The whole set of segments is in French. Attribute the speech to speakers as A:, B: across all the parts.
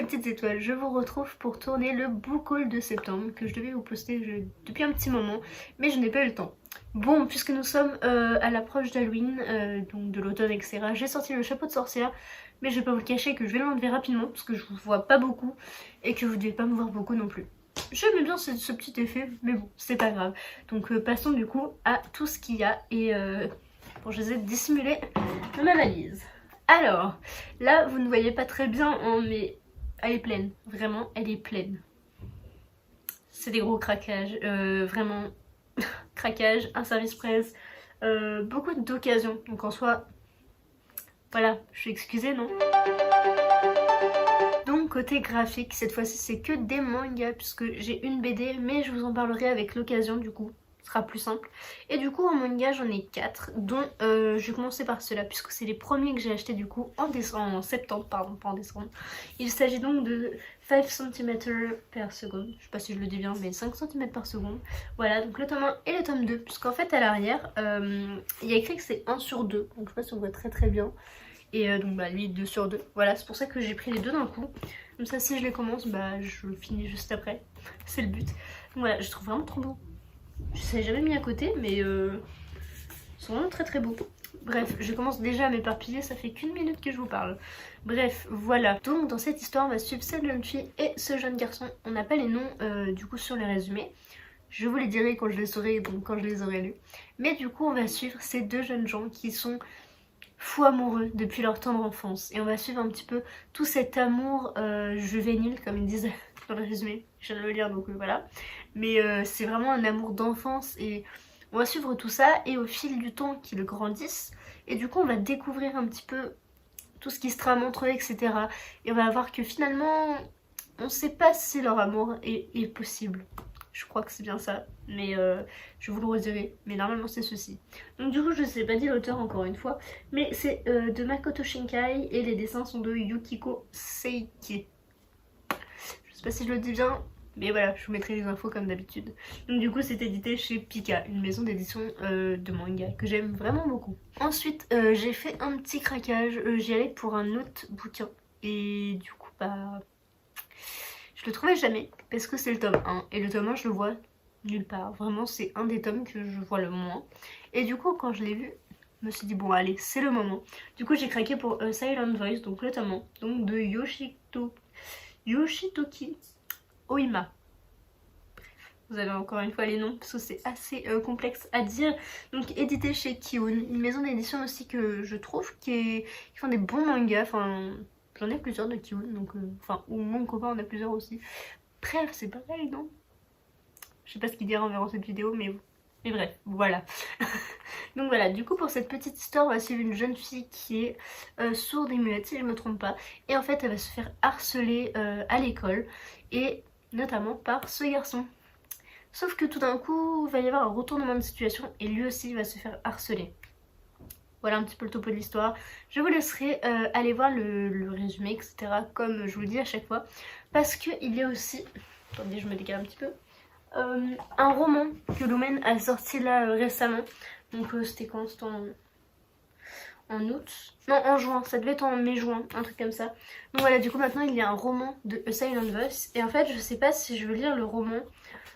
A: mes petites étoiles, je vous retrouve pour tourner le book haul de septembre que je devais vous poster depuis un petit moment, mais je n'ai pas eu le temps. Bon, puisque nous sommes à l'approche d'Halloween, donc de l'automne, etc., j'ai sorti le chapeau de sorcière, mais je vais pas vous le cacher que je vais l'enlever rapidement parce que je vous vois pas beaucoup et que vous devez pas me voir beaucoup non plus. J'aime bien ce petit effet, mais bon, c'est pas grave. Donc passons du coup à tout ce qu'il y a et bon, je les ai dissimulés dans ma valise. Alors, là, vous ne voyez pas très bien, hein, mais elle est pleine. Vraiment, elle est pleine. C'est des gros craquages. Vraiment, craquage, un service presse, beaucoup d'occasions. Donc en soi, voilà, je suis excusée, non? Donc côté graphique, cette fois-ci, c'est que des mangas, puisque j'ai une BD, mais je vous en parlerai avec l'occasion, du coup. Sera plus simple. Et du coup en manga j'en ai 4 dont je vais commencer par ceux-là puisque c'est les premiers que j'ai achetés du coup en septembre, pardon, pas en décembre. Il s'agit donc de 5 cm per seconde, je sais pas si je le dis bien mais 5 cm par seconde. Voilà, donc le tome 1 et le tome 2, puisqu'en fait à l'arrière il y a écrit que c'est 1 sur 2, donc je sais pas si on voit très bien. Et donc bah lui 2 sur 2, voilà, c'est pour ça que j'ai pris les deux d'un coup. Comme ça si je les commence, bah je finis juste après, c'est le but. Donc voilà, je trouve vraiment trop beau. Je ne l'ai jamais mis à côté, mais ils sont vraiment très beaux. Bref, je commence déjà à m'éparpiller, ça fait qu'une minute que je vous parle. Bref, voilà. Donc dans cette histoire, on va suivre cette jeune fille et ce jeune garçon. On n'a pas les noms du coup sur les résumés. Je vous les dirai quand je les saurai, donc quand je les aurai lus. Mais du coup, on va suivre ces deux jeunes gens qui sont fous amoureux depuis leur tendre enfance. Et on va suivre un petit peu tout cet amour juvénile, comme ils disent dans le résumé. Je viens de le lire, donc voilà. Mais c'est vraiment un amour d'enfance et on va suivre tout ça et au fil du temps qu'ils grandissent. Et du coup on va découvrir un petit peu tout ce qui se trame entre eux, etc. Et on va voir que finalement on sait pas si leur amour est possible. Je crois que c'est bien ça, mais je vous le redirai. Mais normalement c'est ceci. Donc du coup je ne sais pas dit l'auteur encore une fois, mais c'est de Makoto Shinkai et les dessins sont de Yukiko Seiki. Je sais pas si je le dis bien, mais voilà, je vous mettrai les infos comme d'habitude. Donc du coup c'est édité chez Pika, une maison d'édition de manga que j'aime vraiment beaucoup. Ensuite j'ai fait un petit craquage, j'y allais pour un autre bouquin. Et du coup bah... je le trouvais jamais parce que c'est le tome 1. Et le tome 1 je le vois nulle part. Vraiment c'est un des tomes que je vois le moins. Et du coup quand je l'ai vu, je me suis dit bon allez c'est le moment. Du coup j'ai craqué pour Silent Voice, donc le tome 1, donc de Yoshitoki Oima. Vous avez encore une fois les noms parce que c'est assez complexe à dire. Donc édité chez Kiun, une maison d'édition aussi que je trouve qui font des bons mangas. Enfin j'en ai plusieurs de Kiun, donc enfin ou mon copain en a plusieurs aussi. Bref c'est pareil non? Je sais pas ce qu'il dira en verrant cette vidéo mais bref voilà. Donc voilà, du coup pour cette petite histoire on va suivre une jeune fille qui est sourde et muette si je me trompe pas. Et en fait elle va se faire harceler à l'école et notamment par ce garçon. Sauf que tout d'un coup, il va y avoir un retournement de situation et lui aussi va se faire harceler. Voilà un petit peu le topo de l'histoire. Je vous laisserai aller voir le résumé, etc. comme je vous le dis à chaque fois. Parce qu'il y a aussi, attendez je me décale un petit peu, un roman que Lumen a sorti là récemment. Donc c'était quand? C'était en août? Non, en juin, ça devait être en mai-juin, un truc comme ça. Donc voilà, du coup maintenant il y a un roman de A Silent Voice. Et en fait je sais pas si je veux lire le roman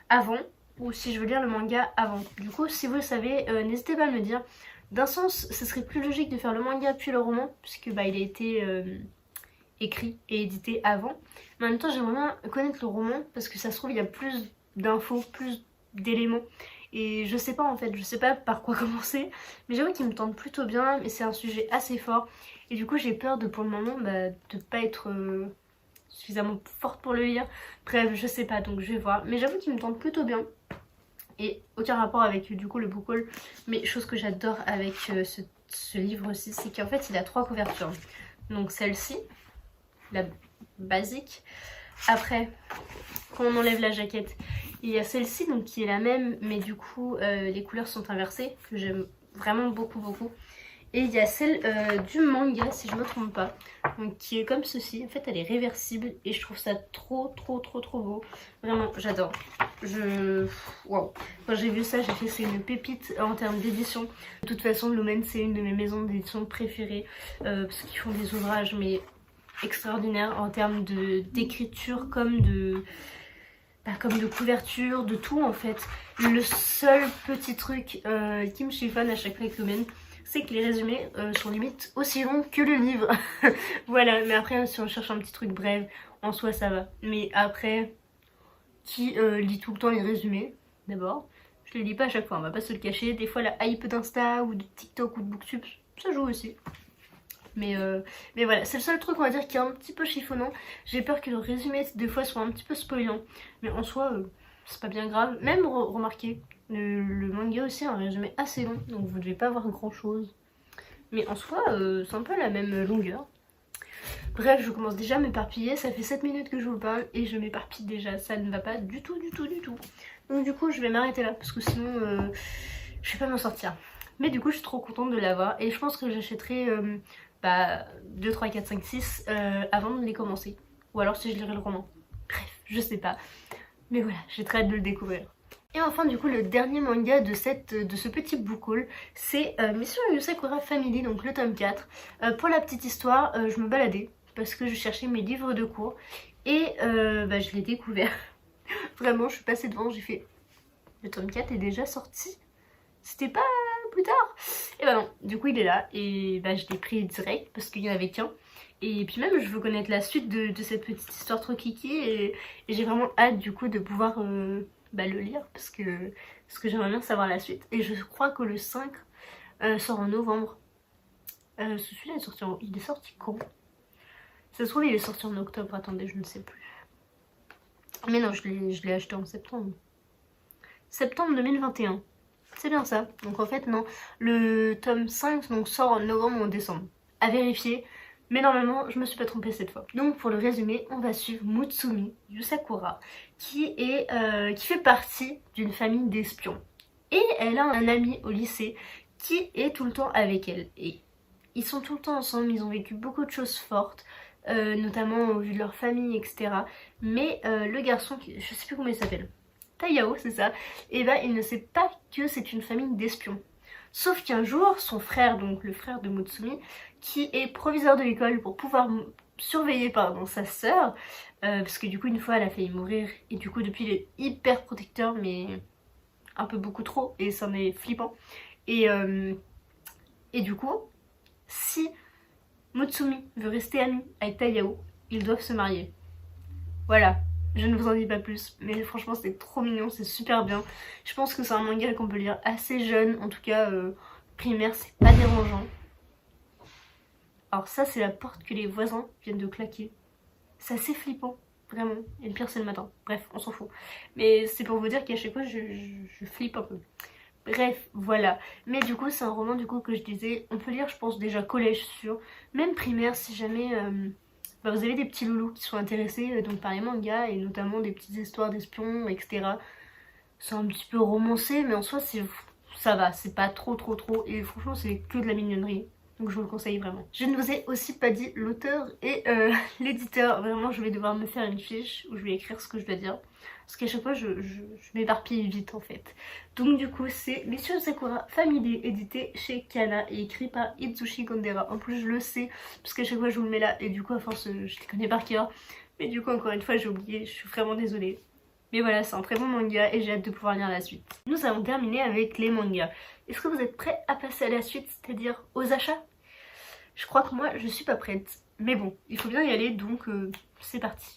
A: avant ou si je veux lire le manga avant. Du coup si vous le savez n'hésitez pas à me le dire. D'un sens ce serait plus logique de faire le manga puis le roman puisque bah il a été écrit et édité avant. Mais en même temps j'aimerais bien connaître le roman parce que ça se trouve il y a plus d'infos, plus d'éléments. Et je sais pas en fait, je sais pas par quoi commencer. Mais j'avoue qu'il me tente plutôt bien mais c'est un sujet assez fort. Et du coup j'ai peur de pour le moment de pas être... suffisamment forte pour le lire. Bref, je sais pas, donc je vais voir. Mais j'avoue qu'il me tente plutôt bien. Et aucun rapport avec du coup le book haul. Mais chose que j'adore avec ce livre aussi, c'est qu'en fait il a 3 couvertures. Donc celle-ci, la basique. Après, quand on enlève la jaquette, il y a celle-ci donc qui est la même, mais du coup les couleurs sont inversées, que j'aime vraiment beaucoup. Et il y a celle du manga si je me trompe pas, donc qui est comme ceci. En fait elle est réversible et je trouve ça trop beau. Vraiment j'adore. Waouh. Quand j'ai vu ça j'ai fait c'est une pépite en termes d'édition. De toute façon Lumen c'est une de mes maisons d'édition préférées parce qu'ils font des ouvrages mais extraordinaire en termes d'écriture comme comme de couverture, de tout en fait. Le seul petit truc qui me chiffonne à chaque fois avec Lumen, c'est que les résumés sont limite aussi longs que le livre. Voilà, mais après si on cherche un petit truc bref, en soi ça va. Mais après, qui lit tout le temps les résumés, d'abord, je les lis pas à chaque fois, on va pas se le cacher. Des fois la hype d'Insta ou de TikTok ou de Booktube, ça joue aussi. Mais voilà, c'est le seul truc on va dire qui est un petit peu chiffonnant. J'ai peur que le résumé des fois soit un petit peu spoilant. Mais en soi, c'est pas bien grave. Même remarquez, le manga aussi a un résumé assez long, donc vous devez pas voir grand chose. Mais en soi, c'est un peu la même longueur. Bref, je commence déjà à m'éparpiller. Ça fait 7 minutes que je vous parle et je m'éparpille déjà. Ça ne va pas du tout, du tout, du tout. Donc du coup, je vais m'arrêter là parce que sinon, je vais pas m'en sortir. Mais du coup, je suis trop contente de l'avoir et je pense que j'achèterai 2, 3, 4, 5, 6 avant de les commencer. Ou alors si je lirai le roman. Bref, je sais pas. Mais voilà, j'ai très hâte de le découvrir. Et enfin du coup le dernier manga de ce petit book haul, c'est Mission Yusakura Family, donc le tome 4. Pour la petite histoire, je me baladais parce que je cherchais mes livres de cours et je l'ai découvert. Vraiment, je suis passée devant, j'ai fait le tome 4 est déjà sorti. C'était pas plus tard. Et bah non, du coup il est là et je l'ai pris direct parce qu'il n'y en avait qu'un. Et puis même je veux connaître la suite de cette petite histoire trop kiki et j'ai vraiment hâte du coup de pouvoir le lire parce que j'aimerais bien savoir la suite. Et je crois que le 5 sort en novembre. Celui-là il est sorti quand? Ça se trouve il est sorti en octobre, attendez je ne sais plus. Mais non, je l'ai acheté en septembre. Septembre 2021. C'est bien ça. Donc en fait non, le tome 5 donc, sort en novembre ou en décembre. À vérifier. Mais normalement, je me suis pas trompée cette fois. Donc pour le résumé, on va suivre Mutsumi Yusakura qui fait partie d'une famille d'espions. Et elle a un ami au lycée qui est tout le temps avec elle. Et ils sont tout le temps ensemble, ils ont vécu beaucoup de choses fortes, notamment au vu de leur famille, etc. Mais le garçon, je sais plus comment il s'appelle, Tayao, c'est ça, et il ne sait pas que c'est une famille d'espions. Sauf qu'un jour, son frère, donc le frère de Mutsumi, qui est proviseur de l'école pour pouvoir surveiller sa sœur, parce que du coup une fois elle a failli mourir, et du coup depuis il est hyper protecteur, mais un peu beaucoup trop, et c'en est flippant. Et du coup, si Mutsumi veut rester ami avec Tayao, ils doivent se marier. Voilà. Je ne vous en dis pas plus, mais franchement c'est trop mignon, c'est super bien. Je pense que c'est un manga qu'on peut lire assez jeune, en tout cas primaire, c'est pas dérangeant. Alors ça c'est la porte que les voisins viennent de claquer. C'est assez flippant, vraiment. Et le pire c'est le matin, bref, on s'en fout. Mais c'est pour vous dire qu'à chaque fois je flippe un peu. Bref, voilà. Mais du coup c'est un roman du coup que je disais, on peut lire je pense déjà collège sûr, même primaire si jamais... vous avez des petits loulous qui sont intéressés donc par les mangas et notamment des petites histoires d'espions, etc. C'est un petit peu romancé, mais en soi ça va, c'est pas trop et franchement c'est que de la mignonnerie. Donc je vous le conseille vraiment. Je ne vous ai aussi pas dit l'auteur et l'éditeur. Vraiment je vais devoir me faire une fiche où je vais écrire ce que je dois dire. Parce qu'à chaque fois je m'éparpille vite en fait. Donc du coup c'est Mission Yusakura Family, édité chez Kana et écrit par Itsushi Gondera. En plus je le sais parce qu'à chaque fois je vous le mets là et du coup à force je les connais par cœur. Mais du coup encore une fois j'ai oublié, je suis vraiment désolée. Mais voilà, c'est un très bon manga et j'ai hâte de pouvoir lire la suite. Nous avons terminé avec les mangas. Est-ce que vous êtes prêts à passer à la suite, c'est-à-dire aux achats? Je crois que moi je suis pas prête. Mais bon, il faut bien y aller donc c'est parti.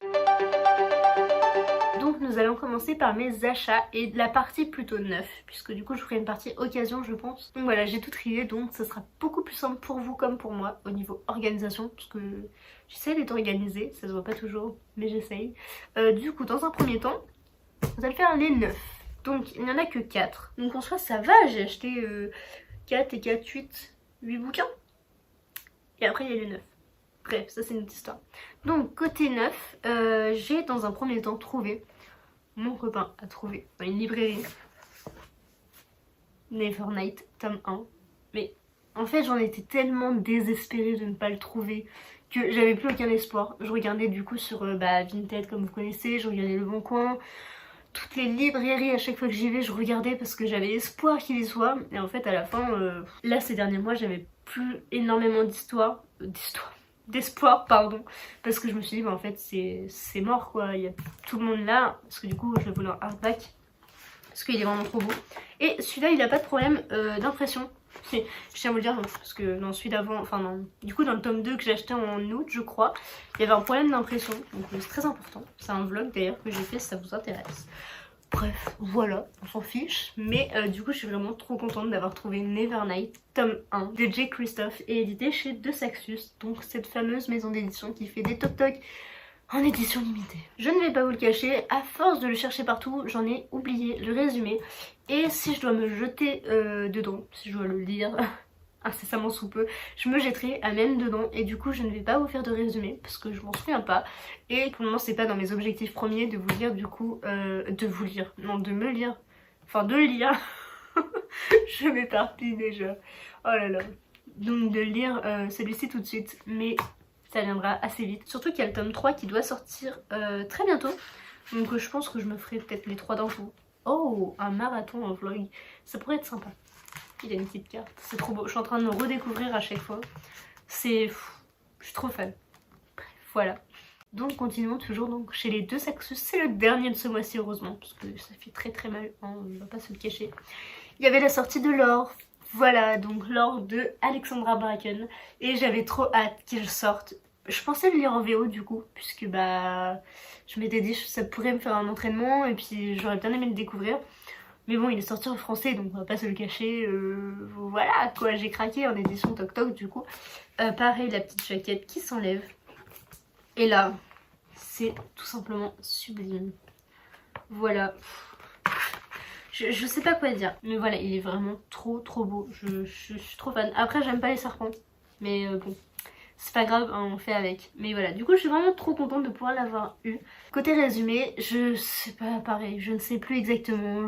A: Donc nous allons commencer par mes achats et la partie plutôt neuf, puisque du coup je ferai une partie occasion je pense. Donc voilà, j'ai tout trié, donc ça sera beaucoup plus simple pour vous comme pour moi au niveau organisation, parce que j'essaie d'être organisée, ça se voit pas toujours, mais j'essaye. Du coup dans un premier temps, vous allez faire les 9. Donc il n'y en a que 4. Donc en soi ça va, j'ai acheté 4 et 4, 8 bouquins. Et après il y a les 9. Bref, ça c'est une autre histoire. Donc côté 9, j'ai dans un premier temps trouvé, mon copain a trouvé dans une librairie, Nevernight tome 1. Mais en fait j'en étais tellement désespérée de ne pas le trouver que j'avais plus aucun espoir. Je regardais du coup sur Vinted comme vous connaissez, je regardais Le Bon Coin, toutes les librairies à chaque fois que j'y vais je regardais parce que j'avais espoir qu'il y soit. Et en fait à la fin, là ces derniers mois j'avais plus énormément d'histoires. d'espoir, pardon, parce que je me suis dit bah en fait c'est mort quoi, il y a tout le monde là, parce que du coup je le voulais en hardback parce qu'il est vraiment trop beau. Et celui-là il a pas de problème d'impression, je tiens à vous le dire, parce que dans celui d'avant, enfin non, du coup dans le tome 2 que j'ai acheté en août je crois, il y avait un problème d'impression, donc c'est très important, c'est un vlog d'ailleurs que j'ai fait si ça vous intéresse. Bref, voilà, on s'en fiche. Mais du coup, je suis vraiment trop contente d'avoir trouvé Nevernight, tome 1 de J. Christophe et édité chez De Saxus. Donc cette fameuse maison d'édition qui fait des toc-toc en édition limitée. Je ne vais pas vous le cacher, à force de le chercher partout, j'en ai oublié le résumé. Et si je dois me jeter dedans, si je dois le lire incessamment sous peu, je me jetterai à même dedans et du coup je ne vais pas vous faire de résumé parce que je m'en souviens pas et pour le moment c'est pas dans mes objectifs premiers de vous lire du coup, de me lire, enfin de lire, je m'éparpille déjà, oh là là, donc de lire celui-ci tout de suite, mais ça viendra assez vite, surtout qu'il y a le tome 3 qui doit sortir très bientôt, donc je pense que je me ferai peut-être les 3 d'un coup. Oh, un marathon en vlog, ça pourrait être sympa. Il a une petite carte, c'est trop beau. Je suis en train de me redécouvrir à chaque fois. Je suis trop fan. Bref, voilà. Donc continuons toujours donc chez les De Saxus. C'est le dernier de ce mois-ci heureusement, parce que ça fait très très mal, hein, on va pas se le cacher. Il y avait la sortie de Lore. Voilà, donc Lore de Alexandra Bracken. Et j'avais trop hâte qu'il sorte. Je pensais le lire en VO du coup, puisque bah je m'étais dit que ça pourrait me faire un entraînement et puis j'aurais bien aimé le découvrir. Mais bon, il est sorti en français, donc on va pas se le cacher. Voilà quoi, j'ai craqué en édition Toc Toc du coup. Pareil, la petite jaquette qui s'enlève. Et là, c'est tout simplement sublime. Voilà. Je sais pas quoi dire. Mais voilà, il est vraiment trop beau. Je suis trop fan. Après, j'aime pas les serpents. Mais bon, c'est pas grave, hein, on fait avec. Mais voilà, du coup, je suis vraiment trop contente de pouvoir l'avoir eu. Côté résumé, je sais pas, pareil, je ne sais plus exactement.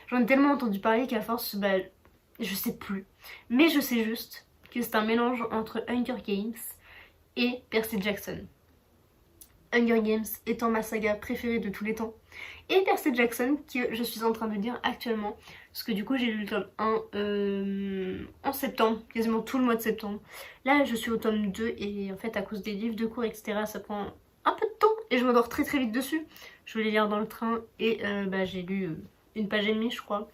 A: J'en ai tellement entendu parler qu'à force, bah, je sais plus. Mais je sais juste que c'est un mélange entre Hunger Games et Percy Jackson. Hunger Games étant ma saga préférée de tous les temps. Et Percy Jackson que je suis en train de lire actuellement. Parce que du coup j'ai lu le tome 1 en septembre, quasiment tout le mois de septembre. Là je suis au tome 2 et en fait à cause des livres de cours etc ça prend un peu de temps. Et je m'endors très vite dessus. Je voulais lire dans le train et bah, j'ai lu une page et demie je crois.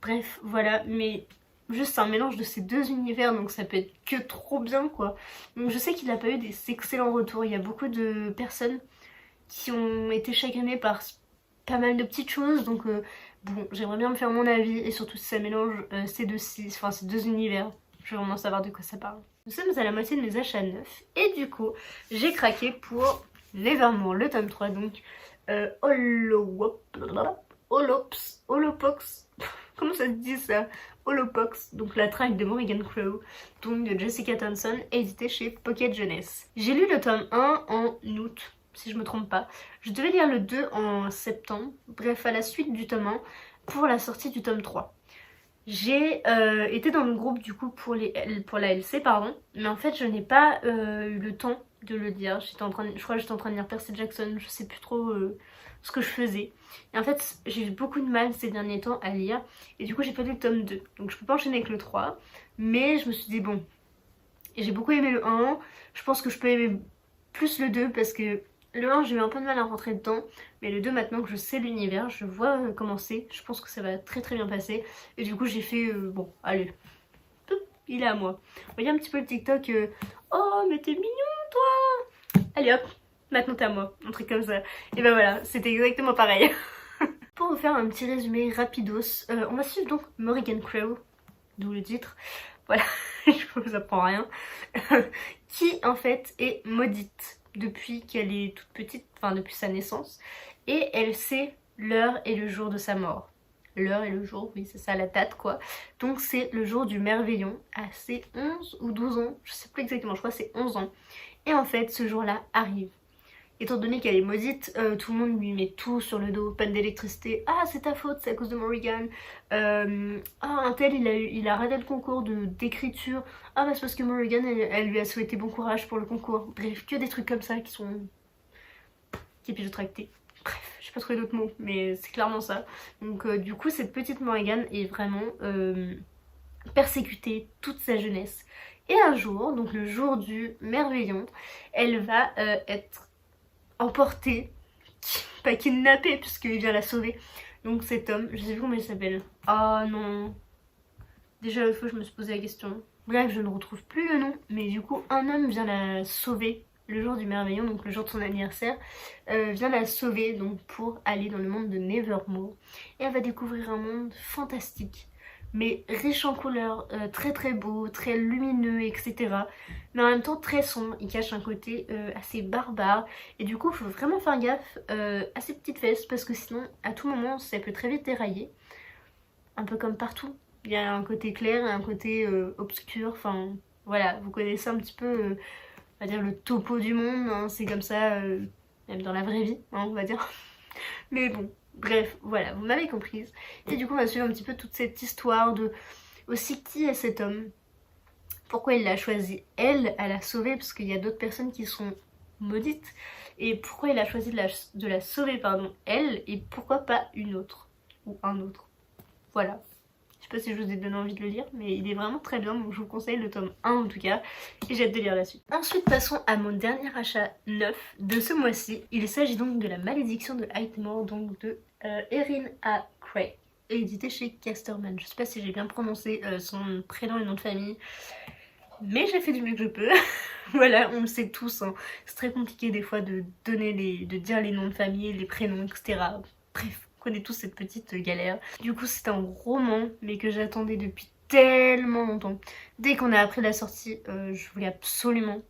A: Bref voilà, mais juste c'est un mélange de ces deux univers donc ça peut être que trop bien quoi. Donc je sais qu'il n'a pas eu des excellents retours. Il y a beaucoup de personnes qui ont été chagrinées par pas mal de petites choses donc bon j'aimerais bien me faire mon avis et surtout si ça mélange ces deux univers. Je veux vraiment savoir de quoi ça parle. Nous sommes à la moitié de mes achats neufs et du coup j'ai craqué pour l'Evermore, le tome 3 donc Holopox, comment ça se dit ça? Holopox, donc la traque de Morrigan Crow, donc de Jessica Thompson, édité chez Pocket Jeunesse. J'ai lu le tome 1 en août, si je me trompe pas. Je devais lire le 2 en septembre, bref à la suite du tome 1 pour la sortie du tome 3. J'ai été dans le groupe du coup pour la LC pardon, mais en fait je n'ai pas eu le temps de le lire. Je crois que j'étais en train de lire Percy Jackson, je sais plus trop ce que je faisais. Et en fait j'ai eu beaucoup de mal ces derniers temps à lire et du coup j'ai pas lu le tome 2. Donc je peux pas enchaîner avec le 3. Mais je me suis dit bon, et j'ai beaucoup aimé le 1. Je pense que je peux aimer plus le 2 parce que le 1 j'ai eu un peu de mal à rentrer dedans. Mais le 2 maintenant que je sais l'univers, je vois comment c'est. Je pense que ça va très bien passer. Et du coup j'ai fait bon allez, il est à moi. Voyez un petit peu le TikTok oh mais t'es mignon toi. Allez hop, maintenant t'es à moi, un truc comme ça. Et ben voilà, c'était exactement pareil. Pour vous faire un petit résumé rapidos, on va suivre donc Morrigan Crow, d'où le titre, voilà, je vous apprends rien, qui en fait est maudite depuis qu'elle est toute petite, enfin depuis sa naissance, et elle sait l'heure et le jour de sa mort. L'heure et le jour, oui c'est ça la date quoi. Donc c'est le jour du merveillon à ses 11 ou 12 ans, je sais plus exactement, je crois que c'est 11 ans. Et en fait ce jour-là arrive. Étant donné qu'elle est maudite, tout le monde lui met tout sur le dos, panne d'électricité. Ah c'est ta faute, c'est à cause de Morrigan. Ah un tel il a raté le concours d'écriture. Ah bah c'est parce que Morrigan elle lui a souhaité bon courage pour le concours. Bref, que des trucs comme ça qui sont capillotractés. Bref, j'ai pas trouvé d'autres mots, mais c'est clairement ça. Donc du coup cette petite Morrigan est vraiment persécutée toute sa jeunesse. Et un jour, donc le jour du merveillon, elle va être emportée, pas kidnappée puisqu'il vient la sauver. Donc cet homme, je sais plus comment il s'appelle. Oh non. Déjà l'autre fois je me suis posé la question. Bref, je ne retrouve plus le nom. Mais du coup, un homme vient la sauver le jour du merveillon, donc le jour de son anniversaire. Vient la sauver donc pour aller dans le monde de Nevermore. Et elle va découvrir un monde fantastique. Mais riche en couleurs, très très beau, très lumineux, etc. Mais en même temps très sombre. Il cache un côté assez barbare. Et du coup, il faut vraiment faire gaffe à ses petites fesses parce que sinon, à tout moment, ça peut très vite dérailler. Un peu comme partout. Il y a un côté clair et un côté obscur. Enfin, voilà, vous connaissez un petit peu, on va dire, le topo du monde. Hein. C'est comme ça, même dans la vraie vie, hein, on va dire. Mais bon, bref, voilà, vous m'avez comprise. Et du coup, on va suivre un petit peu toute cette histoire de aussi qui est cet homme. Pourquoi il l'a choisi elle, à la sauver, parce qu'il y a d'autres personnes qui sont maudites. Et pourquoi il a choisi de la sauver, pardon, elle, et pourquoi pas une autre. Ou un autre. Voilà. Je sais pas si je vous ai donné envie de le lire, mais il est vraiment très bien, donc je vous conseille le tome 1 en tout cas, et j'ai hâte de lire la suite. Ensuite, passons à mon dernier achat neuf de ce mois-ci. Il s'agit donc de La Malédiction de Hightmoor, donc de Erin A. Cray, édité chez Casterman. Je sais pas si j'ai bien prononcé son prénom et nom de famille, mais j'ai fait du mieux que je peux. Voilà, on le sait tous, hein. C'est très compliqué des fois de dire les noms de famille, les prénoms, etc. Bref. On connaît tous cette petite galère. Du coup, c'est un roman, mais que j'attendais depuis tellement longtemps. Dès qu'on a appris la sortie, je voulais absolument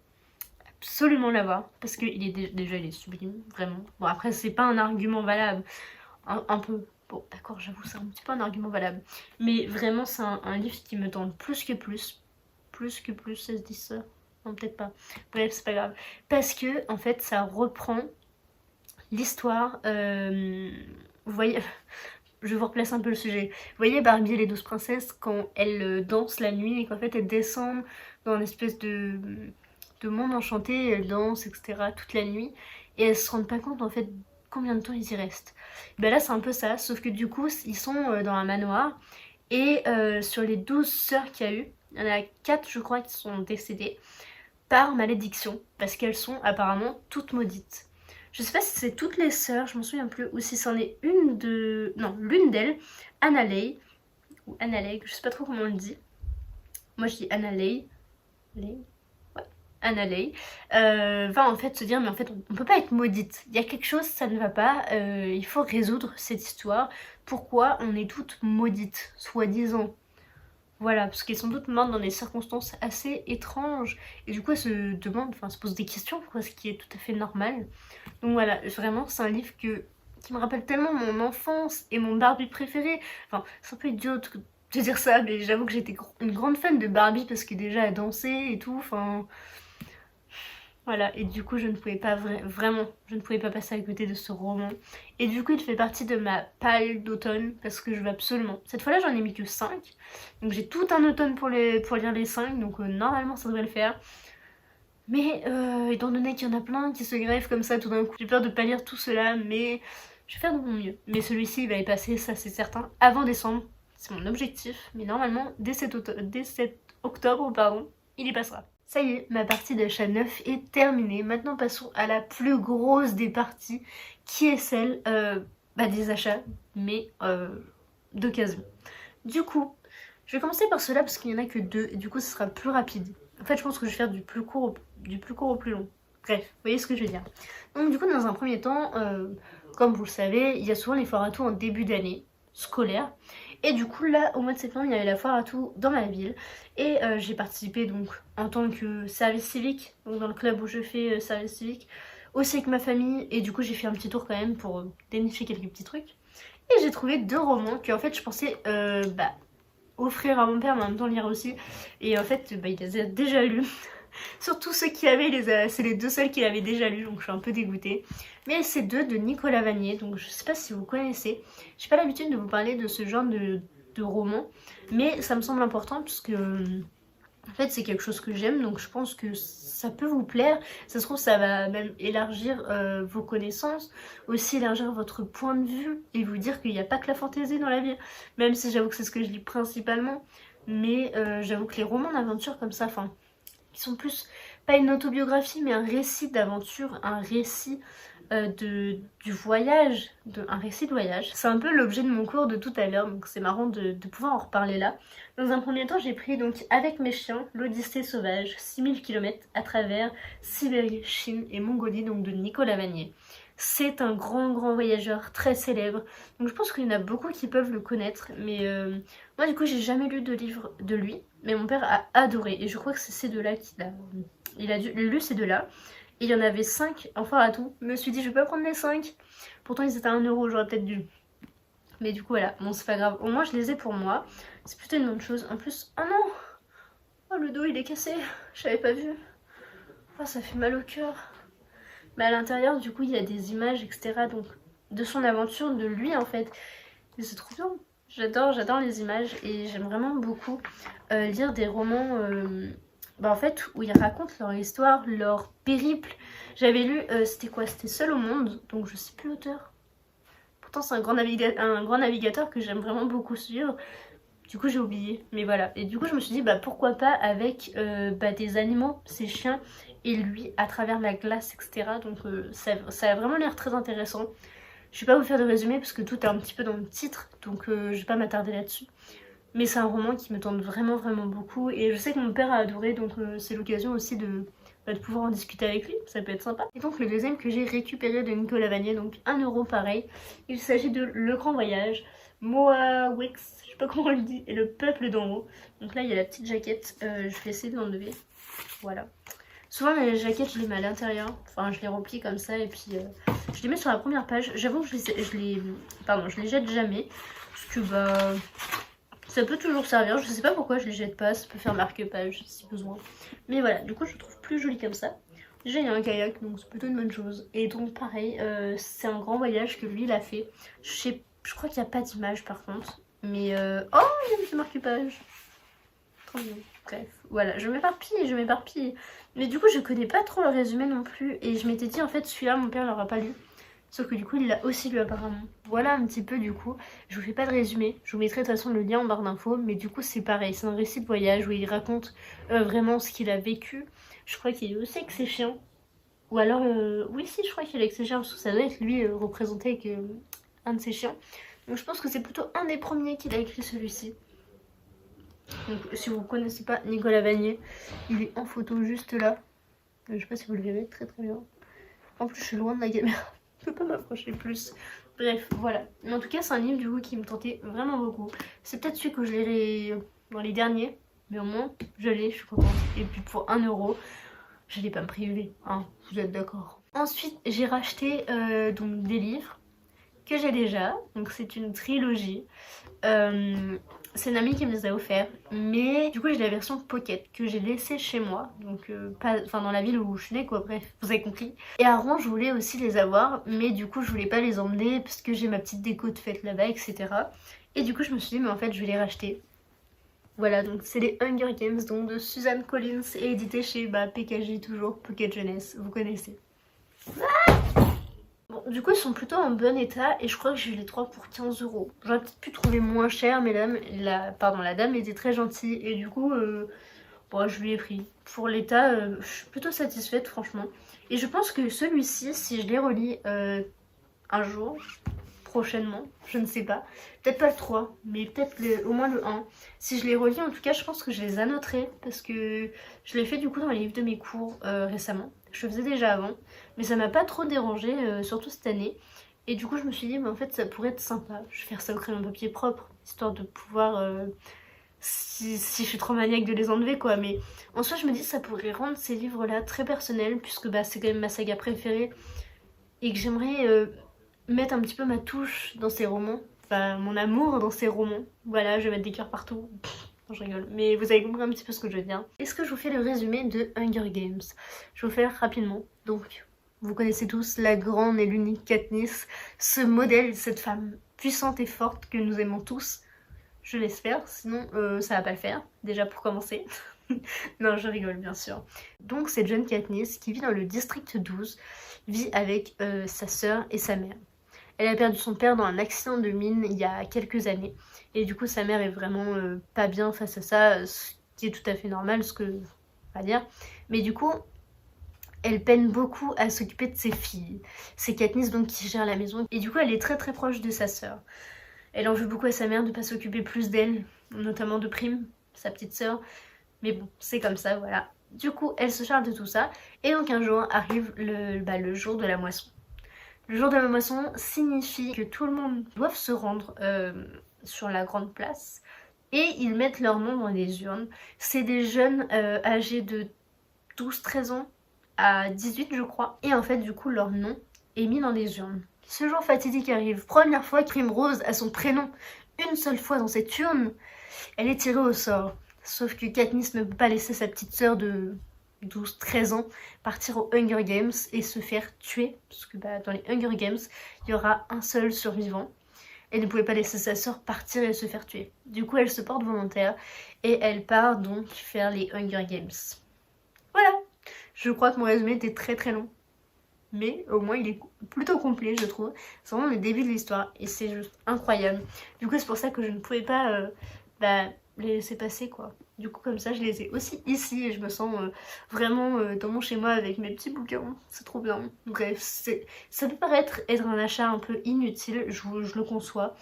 A: l'avoir. Parce qu'il est déjà, il est sublime, vraiment. Bon, après, c'est pas un argument valable. Un peu. Bon, d'accord, j'avoue, c'est un petit peu un argument valable. Mais vraiment, c'est un livre qui me tente plus que plus. Plus que plus, ça se dit ça? Non, peut-être pas. Bref, c'est pas grave. Parce que, en fait, ça reprend l'histoire... Vous voyez, je vous replace un peu le sujet. Vous voyez Barbie et les 12 princesses quand elles dansent la nuit et qu'en fait elles descendent dans une espèce de monde enchanté, elles dansent, etc. toute la nuit et elles se rendent pas compte en fait combien de temps ils y restent. Ben là c'est un peu ça, sauf que du coup ils sont dans un manoir et sur les 12 sœurs qu'il y a eu, il y en a 4 je crois qui sont décédées par malédiction parce qu'elles sont apparemment toutes maudites. Je sais pas si c'est toutes les sœurs, je m'en souviens plus, ou si c'en est une de... Non, l'une d'elles, Annalay, ou Annalay, je sais pas trop comment on le dit. Moi je dis Annalay. Ouais, Annalay. Va en fait se dire, mais en fait on peut pas être maudite. Il y a quelque chose, ça ne va pas, il faut résoudre cette histoire. Pourquoi on est toutes maudites, soi-disant. Voilà, parce qu'elles sont toutes mortes dans des circonstances assez étranges. Et du coup, elles se demandent, enfin, se posent des questions, quoi, ce qui est tout à fait normal. Donc voilà, vraiment, c'est un livre qui me rappelle tellement mon enfance et mon Barbie préféré. Enfin, c'est un peu idiot de dire ça, mais j'avoue que j'étais une grande fan de Barbie parce que déjà, elle dansait et tout, enfin... Voilà, et du coup je ne pouvais pas vraiment, je ne pouvais pas passer à côté de ce roman. Et du coup il fait partie de ma palle d'automne parce que je veux absolument. Cette fois-là j'en ai mis que 5, donc j'ai tout un automne pour lire les 5, donc normalement ça devrait le faire. Mais étant donné qu'il y en a plein qui se greffent comme ça tout d'un coup, j'ai peur de pas lire tout cela, mais je vais faire de mon mieux. Mais celui-ci il va y passer, ça c'est certain, avant décembre, c'est mon objectif. Mais normalement dès cet octobre, pardon, il y passera. Ça y est, ma partie d'achat neuf est terminée. Maintenant passons à la plus grosse des parties, qui est celle des achats, mais d'occasion. Du coup, je vais commencer par cela parce qu'il n'y en a que 2, et du coup ce sera plus rapide. En fait je pense que je vais faire du plus court au plus long. Bref, vous voyez ce que je veux dire. Donc du coup dans un premier temps, comme vous le savez, il y a souvent les foires à tout en début d'année scolaire. Et du coup là au mois de septembre il y avait la foire à tout dans ma ville et j'ai participé donc en tant que service civique, donc dans le club où je fais service civique, aussi avec ma famille, et du coup j'ai fait un petit tour quand même pour dénicher quelques petits trucs. Et j'ai trouvé 2 romans que en fait je pensais offrir à mon père mais en même temps lire aussi, et en fait il les a déjà lus. Surtout ceux qui avaient, c'est les 2 seuls qu'il avait déjà lus, donc je suis un peu dégoûtée. Mais c'est 2 de Nicolas Vanier, donc je sais pas si vous connaissez. J'ai pas l'habitude de vous parler de ce genre de roman, mais ça me semble important parce que en fait c'est quelque chose que j'aime, donc je pense que ça peut vous plaire. Ça se trouve ça va même élargir vos connaissances, aussi élargir votre point de vue et vous dire qu'il n'y a pas que la fantaisie dans la vie, même si j'avoue que c'est ce que je lis principalement. Mais j'avoue que les romans d'aventure comme ça, enfin... qui sont plus, pas une autobiographie, mais un récit d'aventure, un récit du voyage, un récit de voyage. C'est un peu l'objet de mon cours de tout à l'heure, donc c'est marrant de pouvoir en reparler là. Dans un premier temps, j'ai pris donc Avec mes chiens, l'Odyssée sauvage, 6000 km à travers Sibérie, Chine et Mongolie, donc de Nicolas Vanier. C'est un grand voyageur très célèbre, donc je pense qu'il y en a beaucoup qui peuvent le connaître, mais moi du coup j'ai jamais lu de livre de lui, mais mon père a adoré, et je crois que c'est ces deux-là il a lu ces deux-là. Et il y en avait 5 enfin à tout. Je me suis dit je vais pas prendre les 5. Pourtant ils étaient à 1€, j'aurais peut-être dû. Mais du coup voilà, bon c'est pas grave. Au moins je les ai pour moi. C'est plutôt une bonne chose. En plus, oh non, oh le dos il est cassé. J'avais pas vu. Oh ça fait mal au cœur. Mais à l'intérieur du coup il y a des images etc. Donc de son aventure, de lui en fait. Et c'est trop bien. J'adore les images et j'aime vraiment beaucoup lire des romans en fait où ils racontent leur histoire, leur périple. J'avais lu, c'était quoi? C'était Seul au monde, donc je sais plus l'auteur. Pourtant c'est un grand navigateur que j'aime vraiment beaucoup suivre. Du coup j'ai oublié, mais voilà. Et du coup je me suis dit pourquoi pas avec des animaux, ces chiens et lui à travers la glace etc. Donc ça a vraiment l'air très intéressant. Je vais pas vous faire de résumé parce que tout est un petit peu dans le titre, donc je vais pas m'attarder là-dessus. Mais c'est un roman qui me tente vraiment beaucoup et je sais que mon père a adoré, donc c'est l'occasion aussi de pouvoir en discuter avec lui, ça peut être sympa. Et donc le deuxième que j'ai récupéré de Nicolas Vanier, donc 1€ pareil, il s'agit de Le Grand Voyage, Moawix, je sais pas comment on le dit, et Le Peuple d'en haut. Donc là il y a la petite jaquette, je vais essayer de l'enlever, voilà. Souvent les jaquettes je les mets à l'intérieur, enfin je les replie comme ça et puis je les mets sur la première page. J'avoue que je les jette jamais, parce que ça peut toujours servir, je sais pas pourquoi je les jette pas, ça peut faire marque-page si besoin. Mais voilà, du coup je le trouve plus joli comme ça. Déjà il y a un kayak, donc c'est plutôt une bonne chose. Et donc pareil, c'est un grand voyage que lui il a fait. Je crois qu'il n'y a pas d'image par contre. Mais oh il y a un petit marque-page. Trop bien. Bref, voilà, je m'éparpille. Mais du coup je connais pas trop le résumé non plus. Et je m'étais dit en fait celui-là mon père l'aura pas lu. Sauf que du coup il l'a aussi lu apparemment. Voilà un petit peu du coup. Je vous fais pas de résumé. Je vous mettrai de toute façon le lien en barre d'infos. Mais du coup c'est pareil. C'est un récit de voyage où il raconte vraiment ce qu'il a vécu. Je crois qu'il est aussi avec ses chiens. Ou alors oui si je crois qu'il est avec ses chiens. Parce que ça doit être lui représenté avec un de ses chiens. Donc je pense que c'est plutôt un des premiers qu'il a écrit celui-ci. Donc si vous ne connaissez pas Nicolas Vanier, il est en photo juste là. Je sais pas si vous le verrez très bien. En plus je suis loin de la caméra. Je peux pas m'approcher plus. Bref, voilà. Mais en tout cas, c'est un livre du coup qui me tentait vraiment beaucoup. C'est peut-être celui que je lirai dans les derniers. Mais au moins, je l'ai, je suis contente. Et puis pour 1€, j'allais pas me priver. Hein, vous êtes d'accord. Ensuite, j'ai racheté donc des livres que j'ai déjà. Donc c'est une trilogie. C'est une amie qui me les a offerts, mais du coup j'ai la version pocket que j'ai laissée chez moi, donc dans la ville où je suis née quoi, bref, vous avez compris. Et à Rouen je voulais aussi les avoir, mais du coup je voulais pas les emmener parce que j'ai ma petite déco de fête là-bas, etc. Et du coup je me suis dit mais en fait je vais les racheter. Voilà, donc c'est les Hunger Games donc de Suzanne Collins et édité chez PKJ toujours, Pocket Jeunesse, vous connaissez. Bon, du coup ils sont plutôt en bon état et je crois que j'ai eu les 3 pour 15€. J'aurais peut-être pu trouver moins cher, mais la dame était très gentille et du coup je lui ai pris. Pour l'état, je suis plutôt satisfaite franchement. Et je pense que celui-ci, si je les relis un jour, prochainement, je ne sais pas, peut-être pas le 3, mais peut-être au moins le 1. Si je les relis en tout cas, je pense que je les annoterai parce que je l'ai fait du coup dans les livres de mes cours récemment. Je le faisais déjà avant, mais ça m'a pas trop dérangé, surtout cette année. Et du coup je me suis dit, mais en fait ça pourrait être sympa. Je vais faire ça au crayon papier propre, histoire de pouvoir, si je suis trop maniaque de les enlever quoi. Mais en soi je me dis ça pourrait rendre ces livres là très personnels, puisque c'est quand même ma saga préférée. Et que j'aimerais mettre un petit peu ma touche dans ces romans. Enfin mon amour dans ces romans. Voilà, je vais mettre des cœurs partout. Non, je rigole, mais vous avez compris un petit peu ce que je veux dire. Est-ce que je vous fais le résumé de Hunger Games? Je vais vous faire rapidement. Donc, vous connaissez tous la grande et l'unique Katniss, ce modèle, cette femme puissante et forte que nous aimons tous. Je l'espère, sinon ça va pas le faire, déjà pour commencer. Non, je rigole bien sûr. Donc cette jeune Katniss qui vit dans le district 12, vit avec sa sœur et sa mère. Elle a perdu son père dans un accident de mine il y a quelques années. Et du coup, sa mère est vraiment pas bien face à ça, ce qui est tout à fait normal, parce que pas dire. Mais du coup, elle peine beaucoup à s'occuper de ses filles. C'est Katniss donc qui gère la maison. Et du coup, elle est très très proche de sa sœur. Elle en veut beaucoup à sa mère de pas s'occuper plus d'elle, notamment de Prime, sa petite sœur. Mais bon, c'est comme ça, voilà. Du coup, elle se charge de tout ça. Et donc un jour arrive le jour de la moisson. Le jour de la moisson signifie que tout le monde doit se rendre sur la grande place. Et ils mettent leur nom dans les urnes. C'est des jeunes âgés de 12-13 ans à 18 je crois. Et en fait du coup leur nom est mis dans les urnes. Ce jour fatidique arrive. Première fois que Primrose a son prénom une seule fois dans cette urne. Elle est tirée au sort. Sauf que Katniss ne peut pas laisser sa petite sœur de 12-13 ans partir aux Hunger Games et se faire tuer. Parce que dans les Hunger Games, il y aura un seul survivant. Elle ne pouvait pas laisser sa sœur partir et se faire tuer. Du coup, elle se porte volontaire et elle part donc faire les Hunger Games. Voilà. Je crois que mon résumé était très très long. Mais au moins il est plutôt complet je trouve. C'est vraiment le début de l'histoire et c'est juste incroyable. Du coup c'est pour ça que je ne pouvais pas les laisser passer quoi. Du coup comme ça je les ai aussi ici et je me sens vraiment dans mon chez moi avec mes petits bouquins. C'est trop bien. Bref, ça peut paraître être un achat un peu inutile, je le conçois.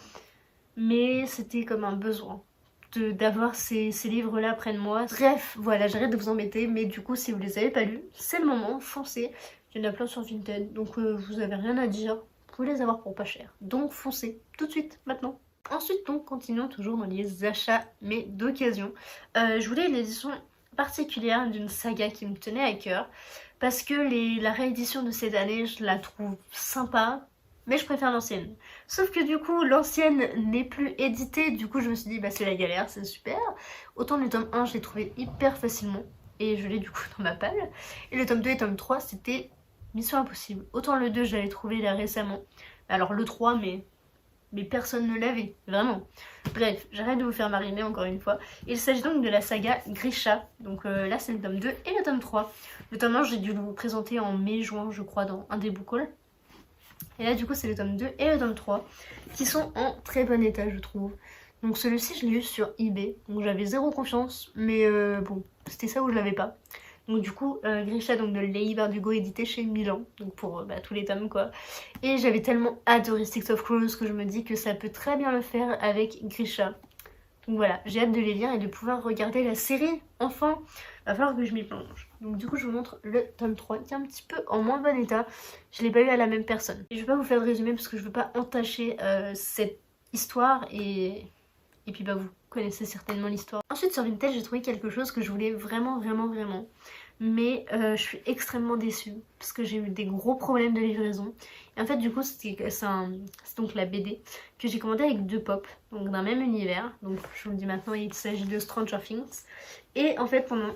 A: Mais c'était comme un besoin d'avoir ces livres là près de moi. Bref, voilà, j'arrête de vous embêter, mais du coup si vous les avez pas lus, c'est le moment, foncez. Il y en a plein sur Vinted, donc vous avez rien à dire, vous pouvez les avoir pour pas cher. Donc foncez, tout de suite, maintenant. Ensuite donc, continuons toujours dans les achats, mais d'occasion. Je voulais une édition particulière d'une saga qui me tenait à cœur, parce que la réédition de cette année, je la trouve sympa, mais je préfère l'ancienne. Sauf que du coup, l'ancienne n'est plus éditée, du coup je me suis dit, c'est la galère, c'est super. Autant le tome 1, je l'ai trouvé hyper facilement, et je l'ai du coup dans ma palle. Et le tome 2 et le tome 3, c'était Mission Impossible. Autant le 2, je l'avais trouvé là récemment. Alors le 3, mais personne ne l'avait, vraiment. Bref, j'arrête de vous faire mariner encore une fois. Il s'agit donc de la saga Grisha. Donc là, c'est le tome 2 et le tome 3. Le tome 1, j'ai dû vous présenter en mai-juin, je crois, dans un des book hauls. Et là, du coup, c'est le tome 2 et le tome 3 qui sont en très bon état, je trouve. Donc celui-ci, je l'ai eu sur eBay. Donc j'avais zéro confiance, mais bon, c'était ça ou je l'avais pas. Donc du coup, Grisha donc de Leigh Bardugo édité chez Milan, donc pour tous les tomes quoi. Et j'avais tellement adoré Six of Crows que je me dis que ça peut très bien le faire avec Grisha. Donc voilà, j'ai hâte de les lire et de pouvoir regarder la série, enfin. Va falloir que je m'y plonge. Donc du coup, je vous montre le tome 3 qui est un petit peu en moins bon état. Je l'ai pas eu à la même personne. Et je vais pas vous faire de résumé parce que je veux pas entacher cette histoire et puis vous connaissez certainement l'histoire. Ensuite sur Vinted j'ai trouvé quelque chose que je voulais vraiment mais je suis extrêmement déçue parce que j'ai eu des gros problèmes de livraison. Et en fait du coup c'est donc la BD que j'ai commandée avec 2 pop, donc d'un même univers. Donc je vous le dis maintenant, il s'agit de Stranger Things. Et en fait pendant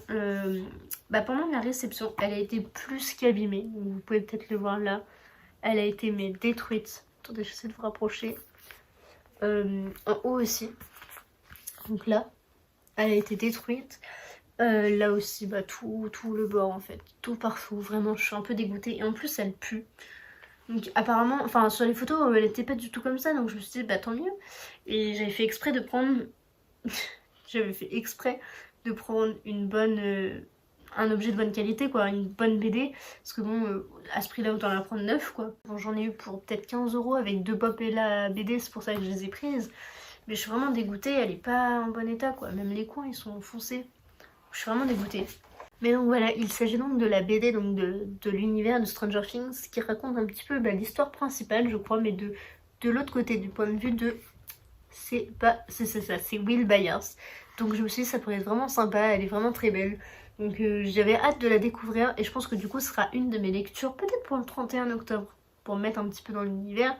A: la réception, elle a été plus qu'abîmée. Vous pouvez peut-être le voir là. Elle a été détruite. Attendez, j'essaie de vous rapprocher. En haut aussi. Donc là, elle a été détruite. Là aussi, tout le bord en fait. Tout partout. Vraiment, je suis un peu dégoûtée. Et en plus, elle pue. Donc apparemment, enfin sur les photos, elle était pas du tout comme ça. Donc je me suis dit, tant mieux. Et j'avais fait exprès de prendre... un objet de bonne qualité quoi, une bonne BD, parce que bon à ce prix là autant la prendre 9 quoi. Bon, j'en ai eu pour peut-être 15 € avec 2 pop et la BD, c'est pour ça que je les ai prises, mais je suis vraiment dégoûtée, elle est pas en bon état quoi, même les coins ils sont foncés, je suis vraiment dégoûtée. Mais donc voilà, il s'agit donc de la BD donc de l'univers de Stranger Things qui raconte un petit peu l'histoire principale je crois, mais de l'autre côté, du point de vue de... c'est Will Byers. Donc je me suis dit ça pourrait être vraiment sympa, elle est vraiment très belle. Donc j'avais hâte de la découvrir et je pense que du coup ce sera une de mes lectures, peut-être pour le 31 octobre, pour me mettre un petit peu dans l'univers.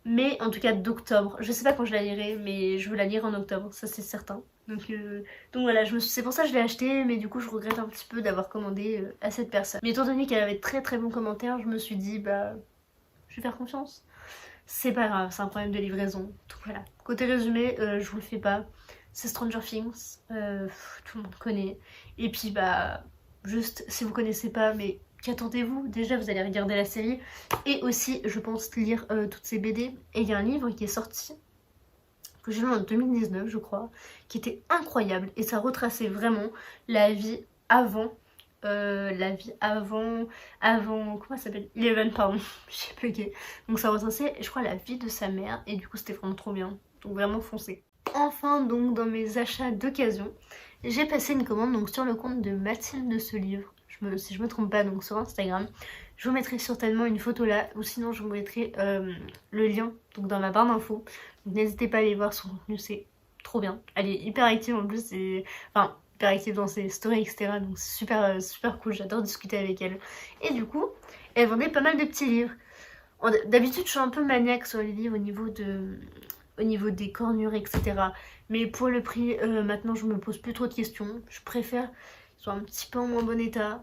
A: Mais en tout cas d'octobre, je sais pas quand je la lirai, mais je veux la lire en octobre, ça c'est certain. Donc voilà, c'est pour ça que je l'ai acheté, mais du coup je regrette un petit peu d'avoir commandé à cette personne. Mais étant donné qu'elle avait très très bons commentaires, je me suis dit je vais faire confiance. C'est pas grave, c'est un problème de livraison. Donc voilà, côté résumé, je vous le fais pas. C'est Stranger Things, tout le monde connaît. Et puis juste si vous connaissez pas, mais qu'attendez-vous? Déjà vous allez regarder la série et aussi je pense lire toutes ces BD. Et il y a un livre qui est sorti, que j'ai lu en 2019 je crois, qui était incroyable et ça retraçait vraiment la vie avant la vie avant comment ça s'appelle, Eleven, pardon, j'ai bugué. Donc ça retraçait, je crois, la vie de sa mère et du coup c'était vraiment trop bien, donc vraiment foncé. Enfin, donc dans mes achats d'occasion, j'ai passé une commande donc sur le compte de Mathilde de ce livre, si je me trompe pas, donc sur Instagram. Je vous mettrai certainement une photo là, ou sinon je vous mettrai le lien donc dans ma barre d'infos. Donc n'hésitez pas à aller voir son contenu, c'est trop bien. Elle est hyper active en plus, enfin hyper active dans ses stories, etc. Donc c'est super, super cool, j'adore discuter avec elle. Et du coup, elle vendait pas mal de petits livres. D'habitude, je suis un peu maniaque sur les livres au niveau des cornures, etc. Mais pour le prix, maintenant, je me pose plus trop de questions. Je préfère qu'ils soient un petit peu en moins bon état,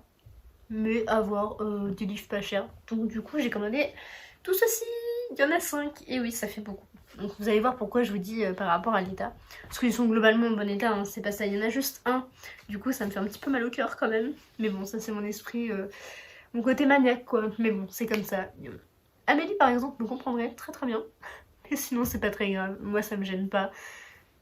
A: mais avoir des livres pas chers. Donc du coup, j'ai commandé tout ceci. Il y en a 5. Et oui, ça fait beaucoup. Donc vous allez voir pourquoi je vous dis par rapport à l'état. Parce qu'ils sont globalement en bon état, hein, c'est pas ça. Il y en a juste un. Du coup, ça me fait un petit peu mal au cœur quand même. Mais bon, ça c'est mon esprit, mon côté maniaque quoi. Mais bon, c'est comme ça. Amélie par exemple me comprendrait très très bien. Mais sinon c'est pas très grave. Moi ça me gêne pas.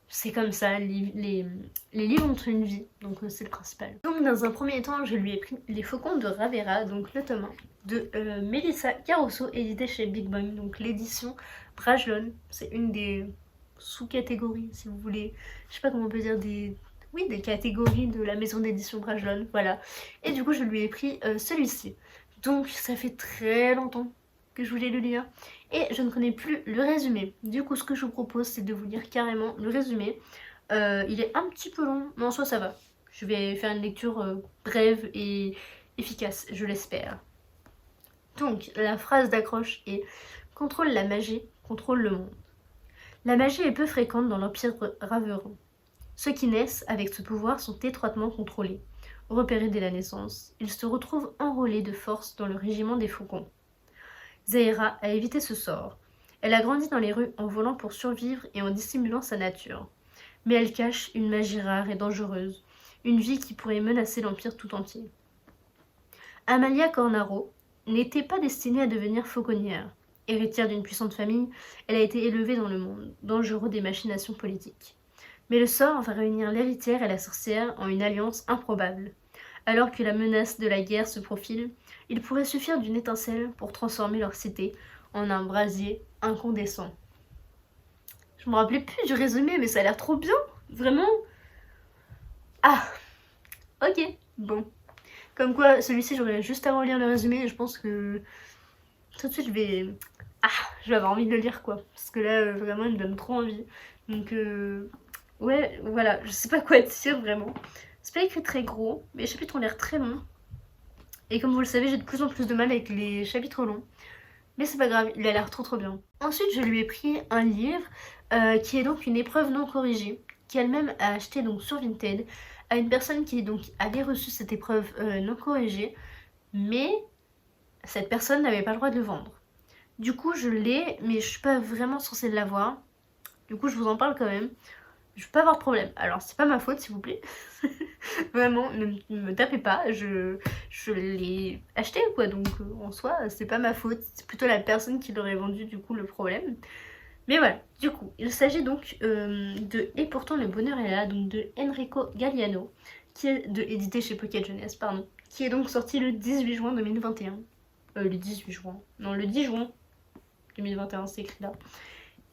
A: C'est comme ça, les livres ont une vie, donc c'est le principal. Donc dans un premier temps, je lui ai pris Les Faucons de Ravera, donc le tome 1 de Mélissa Carosso, édité chez Big Bang, donc l'édition Brajlon. C'est une des sous-catégories, si vous voulez, je sais pas comment on peut dire, des catégories de la maison d'édition Brajlon, voilà. Et du coup, je lui ai pris celui-ci. Donc ça fait très longtemps que je voulais le lire et je ne connais plus le résumé. Du coup, ce que je vous propose, c'est de vous lire carrément le résumé. Il est un petit peu long, mais en soi ça va. Je vais faire une lecture brève et efficace, je l'espère. Donc, la phrase d'accroche est « Contrôle la magie, contrôle le monde ». La magie est peu fréquente dans l'Empire Raveran. Ceux qui naissent avec ce pouvoir sont étroitement contrôlés. Repérés dès la naissance, ils se retrouvent enrôlés de force dans le régiment des Faucons. Zaira a évité ce sort. Elle a grandi dans les rues en volant pour survivre et en dissimulant sa nature. Mais elle cache une magie rare et dangereuse, une vie qui pourrait menacer l'Empire tout entier. Amalia Cornaro n'était pas destinée à devenir fauconnière. Héritière d'une puissante famille, elle a été élevée dans le monde dangereux des machinations politiques. Mais le sort va réunir l'héritière et la sorcière en une alliance improbable. Alors que la menace de la guerre se profile, il pourrait suffire d'une étincelle pour transformer leur cité en un brasier incandescent. Je me rappelais plus du résumé, mais ça a l'air trop bien, vraiment. Ah, ok, bon. Comme quoi, celui-ci, j'aurais juste avant de lire le résumé, et je pense que tout de suite, je vais avoir envie de le lire, quoi. Parce que là, vraiment, il me donne trop envie. Donc, ouais, voilà, je sais pas quoi dire, vraiment. C'est pas écrit très gros, mais les chapitres ont l'air très longs. Et comme vous le savez, j'ai de plus en plus de mal avec les chapitres longs. Mais c'est pas grave, il a l'air trop trop bien. Ensuite, je lui ai pris un livre qui est donc une épreuve non corrigée, qu'elle-même a acheté donc sur Vinted à une personne qui donc avait reçu cette épreuve non corrigée, mais cette personne n'avait pas le droit de le vendre. Du coup, je l'ai, mais je suis pas vraiment censée l'avoir. Du coup, je vous en parle quand même. Je peux avoir de problème. Alors, c'est pas ma faute, s'il vous plaît. Vraiment, ne me tapez pas. Je l'ai acheté, quoi. Donc, en soi, c'est pas ma faute. C'est plutôt la personne qui l'aurait vendu, du coup, le problème. Mais voilà, du coup, il s'agit donc de Et pourtant le bonheur est là, donc de Enrico Galliano, qui est édité chez Pocket Jeunesse, pardon, qui est donc sorti le 18 juin 2021. Le 18 juin. Non, le 10 juin 2021, c'est écrit là.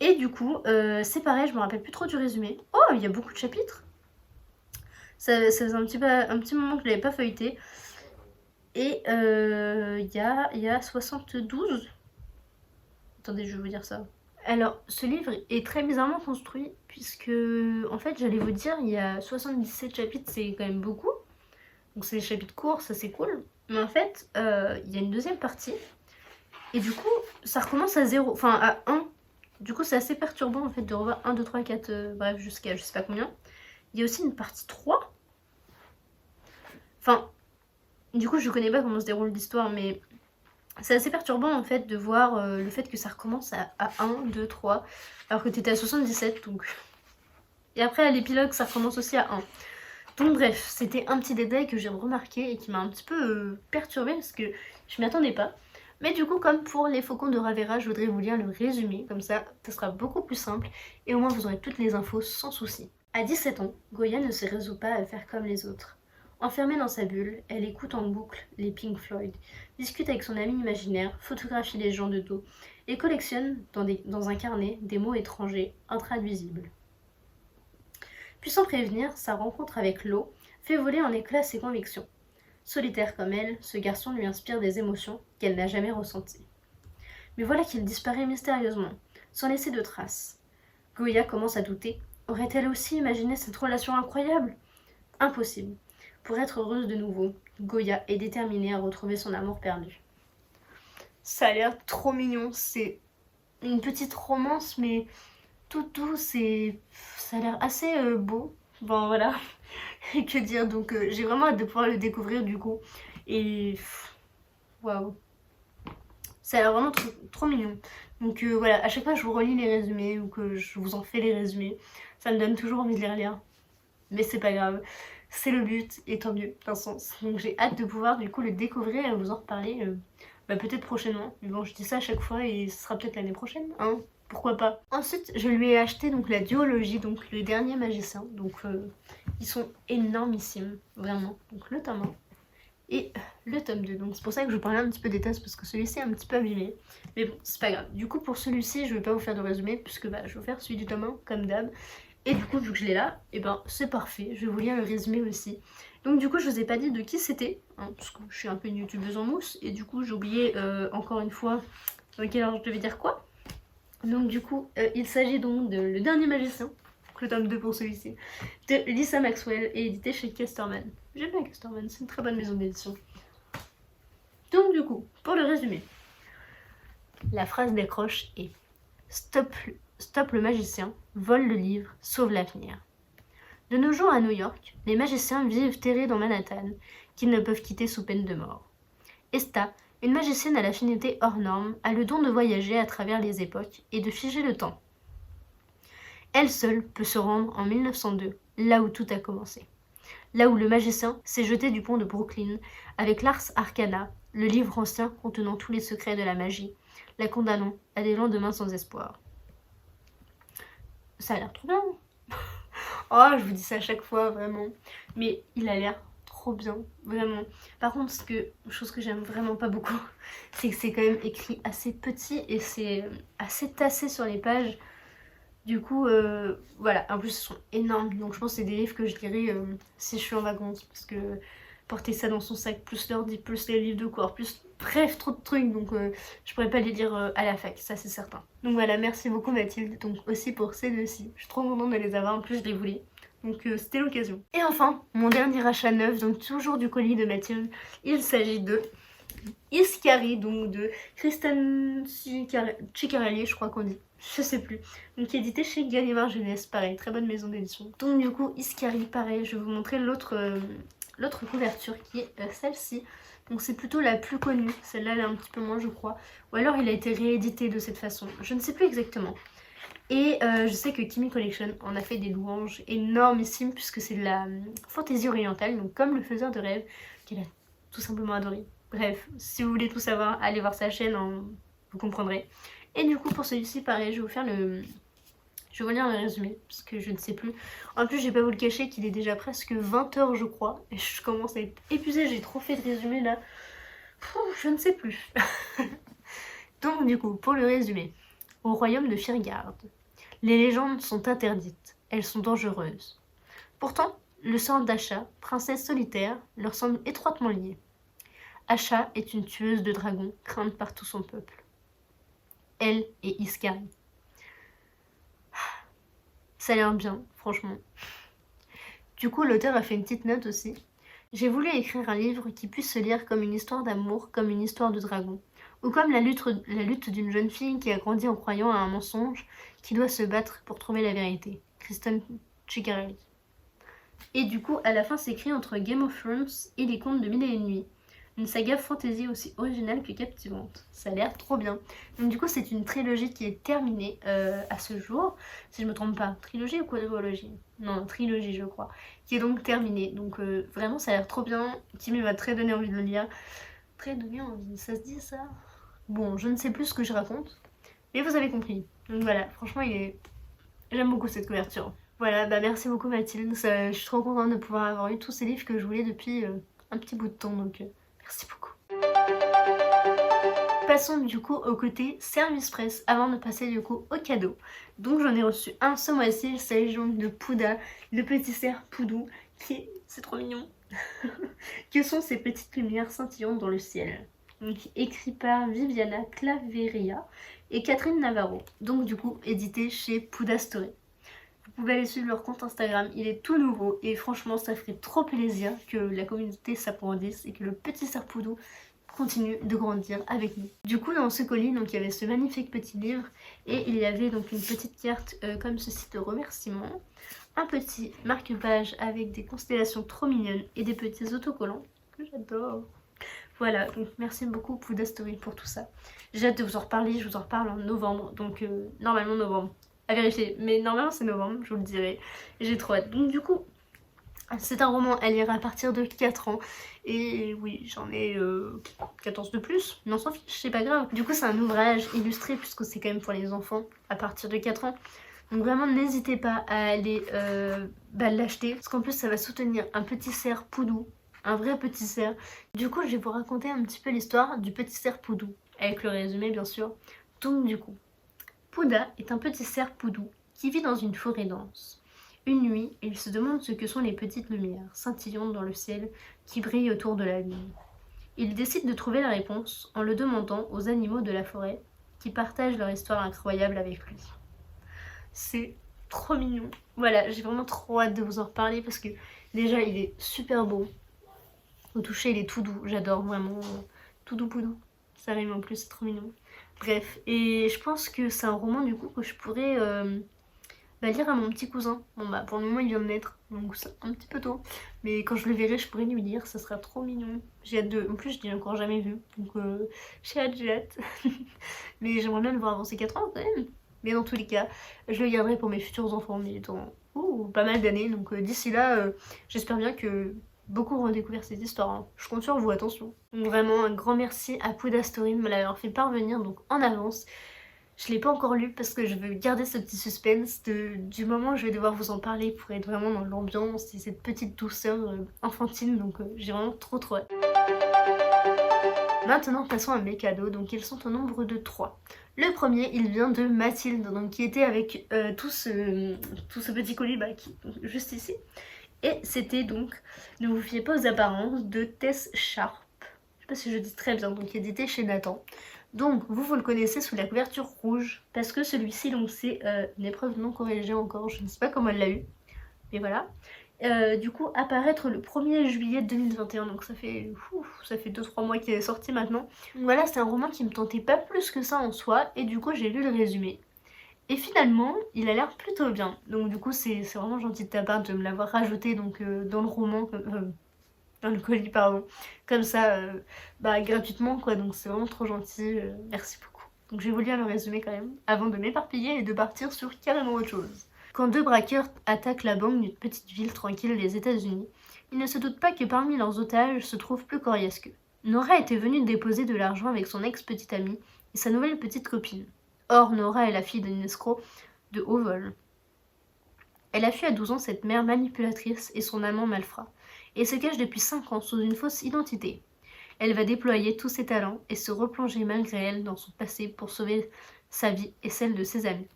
A: Et du coup, c'est pareil, je me rappelle plus trop du résumé. Oh, il y a beaucoup de chapitres. Ça faisait un petit moment que je l'avais pas feuilleté. Et il y a 72. Attendez, je vais vous dire ça. Alors, ce livre est très bizarrement construit, puisque, en fait, j'allais vous dire, il y a 77 chapitres, c'est quand même beaucoup. Donc c'est des chapitres courts, ça c'est cool. Mais en fait, il y a une deuxième partie. Et du coup, ça recommence à 0, enfin à 1. Du coup, c'est assez perturbant en fait de revoir 1, 2, 3, 4, bref, jusqu'à je sais pas combien. Il y a aussi une partie 3. Enfin, du coup, je connais pas comment se déroule l'histoire, mais c'est assez perturbant en fait de voir le fait que ça recommence à 1, 2, 3, alors que t'étais à 77, donc. Et après, à l'épilogue, ça recommence aussi à 1. Donc bref, c'était un petit détail que j'ai remarqué et qui m'a un petit peu perturbée parce que je m'y attendais pas. Mais du coup, comme pour Les Faucons de Ravera, je voudrais vous lire le résumé, comme ça sera beaucoup plus simple et au moins vous aurez toutes les infos sans souci. À 17 ans, Goya ne se résout pas à faire comme les autres. Enfermée dans sa bulle, elle écoute en boucle les Pink Floyd, discute avec son ami imaginaire, photographie les gens de dos et collectionne dans un carnet des mots étrangers intraduisibles. Puis sans prévenir, sa rencontre avec l'eau fait voler en éclats ses convictions. Solitaire comme elle, ce garçon lui inspire des émotions qu'elle n'a jamais ressenties. Mais voilà qu'il disparaît mystérieusement, sans laisser de traces. Goya commence à douter. Aurait-elle aussi imaginé cette relation incroyable? Impossible. Pour être heureuse de nouveau, Goya est déterminée à retrouver son amour perdu. Ça a l'air trop mignon, c'est une petite romance, mais tout doux, ça a l'air assez beau. Bon, voilà, que dire, donc j'ai vraiment hâte de pouvoir le découvrir du coup. Et waouh, ça a l'air vraiment trop mignon. Donc voilà, à chaque fois que je vous relis les résumés ou que je vous en fais les résumés, ça me donne toujours envie de les relire. Mais c'est pas grave, c'est le but, et tant mieux, d'un sens. Donc j'ai hâte de pouvoir du coup le découvrir et vous en reparler peut-être prochainement. Mais bon, je dis ça à chaque fois et ce sera peut-être l'année prochaine, hein, pourquoi pas. Ensuite, je lui ai acheté donc la duologie, donc le dernier magicien. Donc ils sont énormissimes, vraiment. Donc le tome 1 et le tome 2. Donc c'est pour ça que je parlais un petit peu des tests parce que celui-ci est un petit peu abîmé. Mais bon, c'est pas grave. Du coup, pour celui-ci, je vais pas vous faire de résumé puisque je vais vous faire celui du tome 1 comme d'hab. Et du coup, vu que je l'ai là, et c'est parfait. Je vais vous lire le résumé aussi. Donc du coup, je vous ai pas dit de qui c'était, hein, parce que je suis un peu une youtubeuse en mousse. Et du coup, j'ai oublié encore une fois dans quelle heure je devais dire quoi. Donc du coup, il s'agit donc de Le Dernier Magicien, le tome 2 pour celui-ci, de Lisa Maxwell et édité chez Casterman. J'aime bien Casterman, c'est une très bonne maison d'édition. Donc du coup, pour le résumé, la phrase d'accroche est « Stop le magicien, vole le livre, sauve l'avenir ». De nos jours à New York, les magiciens vivent terrés dans Manhattan, qu'ils ne peuvent quitter sous peine de mort. Esta, une magicienne à l'affinité hors norme, a le don de voyager à travers les époques et de figer le temps. Elle seule peut se rendre en 1902, là où tout a commencé. Là où le magicien s'est jeté du pont de Brooklyn avec l'Ars Arcana, le livre ancien contenant tous les secrets de la magie, la condamnant à des lendemains sans espoir. Ça a l'air trop bien. Oh, je vous dis ça à chaque fois, vraiment. Mais il a l'air trop bien, vraiment. Par contre, chose que j'aime vraiment pas beaucoup, c'est que c'est quand même écrit assez petit et c'est assez tassé sur les pages. Du coup, voilà. En plus, ils sont énormes. Donc, je pense que c'est des livres que je lirai si je suis en vacances. Parce que porter ça dans son sac, plus l'ordi, plus les livres de cours, plus... Bref, trop de trucs. Donc, je pourrais pas les lire à la fac, ça c'est certain. Donc voilà, merci beaucoup Mathilde. Donc aussi pour ces deux-ci. Je suis trop contente de les avoir. En plus, je les voulais. Donc c'était l'occasion. Et enfin, mon dernier achat neuf, donc toujours du colis de Mathilde. Il s'agit de Iscari, donc de Kristen Ciccarelli, je crois qu'on dit. Je sais plus. Donc édité chez Gallimard Jeunesse, pareil, très bonne maison d'édition. Donc du coup, Iscari, pareil, je vais vous montrer l'autre couverture qui est celle-ci. Donc c'est plutôt la plus connue, celle-là elle est un petit peu moins je crois. Ou alors il a été réédité de cette façon, je ne sais plus exactement. Et je sais que Kimi Collection en a fait des louanges énormissimes puisque c'est de la fantaisie orientale, donc comme le faiseur de rêve, qu'elle a tout simplement adoré. Bref, si vous voulez tout savoir, allez voir sa chaîne, hein, vous comprendrez. Et du coup pour celui-ci pareil, je vais vous faire le... Je vais vous lire le résumé, parce que je ne sais plus. En plus, je vais pas vous le cacher qu'il est déjà presque 20 h je crois. Et je commence à être épuisée, j'ai trop fait de résumé là. Je ne sais plus. Donc du coup, pour le résumé. Au royaume de Firgard, les légendes sont interdites. Elles sont dangereuses. Pourtant, le sang d'Asha, princesse solitaire, leur semble étroitement lié. Asha est une tueuse de dragons, crainte par tout son peuple. Elle et Iscari. Ça a l'air bien, franchement. Du coup, l'auteur a fait une petite note aussi. J'ai voulu écrire un livre qui puisse se lire comme une histoire d'amour, comme une histoire de dragon, ou comme la lutte d'une jeune fille qui a grandi en croyant à un mensonge, qui doit se battre pour trouver la vérité. Kristen Ciccarelli. Et du coup, à la fin, c'est écrit entre Game of Thrones et Les Contes de Mille et une Nuits. Une saga fantasy aussi originale que captivante. Ça a l'air trop bien. Donc du coup, c'est une trilogie qui est terminée à ce jour. Si je me trompe pas. Trilogie ou quadrilogie? Non, trilogie je crois. Qui est donc terminée. Donc vraiment, ça a l'air trop bien. Kimi m'a très donné envie de le lire. Très donné envie, ça se dit ça? Bon, je ne sais plus ce que je raconte. Mais vous avez compris. Donc voilà, franchement, j'aime beaucoup cette couverture. Voilà, bah merci beaucoup Mathilde, je suis trop contente de pouvoir avoir eu tous ces livres que je voulais depuis un petit bout de temps, donc merci beaucoup. Passons du coup au côté service presse avant de passer du coup au cadeau. Donc j'en ai reçu un ce mois-ci, il s'agit donc de Pouda, le petit cerf Poudou, c'est trop mignon. Que sont ces petites lumières scintillantes dans le ciel? Donc écrit par Viviana Claveria et Catherine Navarro. Donc du coup édité chez Pouda Story. Vous pouvez aller suivre leur compte Instagram, il est tout nouveau et franchement ça ferait trop plaisir que la communauté s'agrandisse et que le petit cerf Poudou continue de grandir avec nous. Du coup dans ce colis donc il y avait ce magnifique petit livre et il y avait donc une petite carte comme ceci de remerciement, un petit marque-page avec des constellations trop mignonnes et des petits autocollants que j'adore. Voilà, donc merci beaucoup Pouda Story pour tout ça. J'ai hâte de vous en reparler, je vous en reparle en novembre, donc normalement novembre. À vérifier, mais normalement c'est novembre, je vous le dirai. J'ai trop hâte. Donc du coup, c'est un roman à lire à partir de 4 ans. Et oui, j'en ai 14 de plus, mais on s'en fiche, c'est pas grave. Du coup, c'est un ouvrage illustré puisque c'est quand même pour les enfants à partir de 4 ans. Donc vraiment, n'hésitez pas à aller l'acheter. Parce qu'en plus, ça va soutenir un petit cerf Poudou. Un vrai petit cerf. Du coup, je vais vous raconter un petit peu l'histoire du petit cerf Poudou. Avec le résumé, bien sûr. Donc du coup, Pouda est un petit cerf Poudou qui vit dans une forêt dense. Une nuit, il se demande ce que sont les petites lumières scintillantes dans le ciel qui brillent autour de la lune. Il décide de trouver la réponse en le demandant aux animaux de la forêt qui partagent leur histoire incroyable avec lui. C'est trop mignon. Voilà, j'ai vraiment trop hâte de vous en reparler parce que déjà il est super beau. Au toucher il est tout doux, j'adore vraiment. Tout doux Poudou. Ça rime en plus, c'est trop mignon. Bref, et je pense que c'est un roman du coup que je pourrais lire à mon petit cousin. Bon bah pour le moment il vient de naître, donc c'est un petit peu tôt. Mais quand je le verrai je pourrais lui lire, ça sera trop mignon. J'ai hâte de... En plus je l'ai encore jamais vu, donc j'ai hâte. Mais j'aimerais bien le voir avant ses 4 ans quand même. Mais dans tous les cas, je le garderai pour mes futurs enfants, mais dans pas mal d'années. Donc d'ici là, j'espère bien que beaucoup auront découvert cette histoire. Hein. Je compte sur vous, attention. Donc vraiment un grand merci à Pouda Story de me l'avoir fait parvenir donc en avance. Je l'ai pas encore lu parce que je veux garder ce petit suspense du moment où je vais devoir vous en parler pour être vraiment dans l'ambiance et cette petite douceur enfantine, donc j'ai vraiment trop hâte. Maintenant passons à mes cadeaux, donc ils sont au nombre de 3. Le premier il vient de Mathilde, donc qui était avec tout ce petit colis juste ici. Et c'était donc Ne vous fiez pas aux apparences de Tess Sharp. Je sais pas si je dis très bien, donc édité chez Nathan. Donc vous le connaissez sous la couverture rouge, parce que celui-ci donc c'est une épreuve non corrigée encore, je ne sais pas comment elle l'a eu, mais voilà. Du coup apparaître le 1er juillet 2021, donc ça fait 2-3 mois qu'il est sorti maintenant. Donc voilà, c'est un roman qui me tentait pas plus que ça en soi, et du coup j'ai lu le résumé. Et finalement, il a l'air plutôt bien. Donc du coup, c'est vraiment gentil de ta part de me l'avoir rajouté donc, dans le roman, dans le colis, pardon. Comme ça, gratuitement, quoi. Donc c'est vraiment trop gentil. Merci beaucoup. Donc j'ai voulu lire le résumé quand même, avant de m'éparpiller et de partir sur carrément autre chose. Quand 2 braqueurs attaquent la banque d'une petite ville tranquille des États-Unis, ils ne se doutent pas que parmi leurs otages se trouvent plus coriaces qu'eux. Nora était venue déposer de l'argent avec son ex-petite amie et sa nouvelle petite copine. Or, Nora est la fille d'un escroc de haut vol. Elle a fui à 12 ans cette mère manipulatrice et son amant malfrat, et se cache depuis 5 ans sous une fausse identité. Elle va déployer tous ses talents et se replonger malgré elle dans son passé pour sauver sa vie et celle de ses amis.